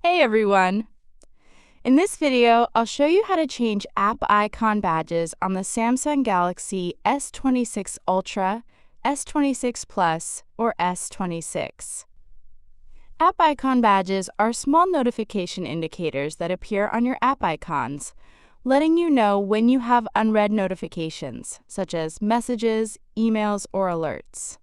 Hey everyone! In this video, I'll show you how to change app icon badges on the Samsung Galaxy S26 Ultra, S26 Plus, or S26. App icon badges are small notification indicators that appear on your app icons, letting you know when you have unread notifications, such as messages, emails, or alerts.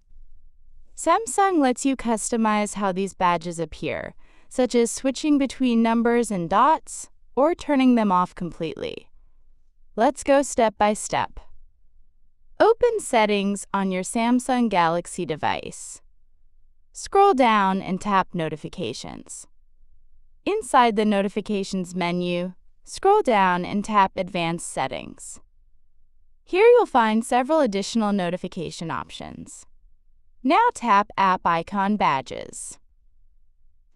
Samsung lets you customize how these badges appear, such as switching between numbers and dots, or turning them off completely. Let's go step by step. Open Settings on your Samsung Galaxy device. Scroll down and tap Notifications. Inside the Notifications menu, scroll down and tap Advanced Settings. Here you'll find several additional notification options. Now tap App Icon Badges.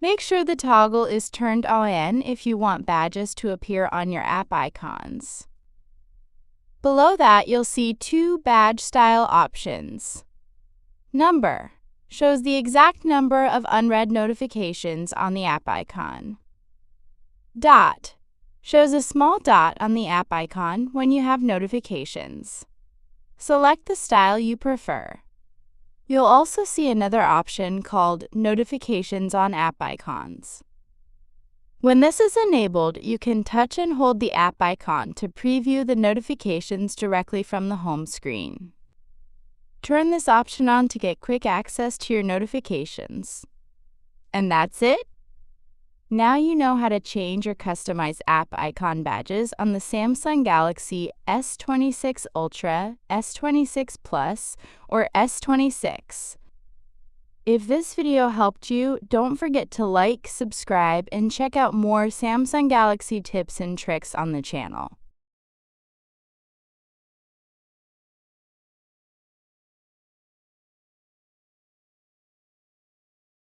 Make sure the toggle is turned on if you want badges to appear on your app icons. Below that, you'll see two badge style options. Number shows the exact number of unread notifications on the app icon. Dot shows a small dot on the app icon when you have notifications. Select the style you prefer. You'll also see another option called Notifications on App Icons. When this is enabled, you can touch and hold the app icon to preview the notifications directly from the home screen. Turn this option on to get quick access to your notifications. And that's it! Now you know how to change or customize app icon badges on the Samsung Galaxy S26 Ultra, S26 Plus, or S26. If this video helped you, don't forget to like, subscribe, and check out more Samsung Galaxy tips and tricks on the channel.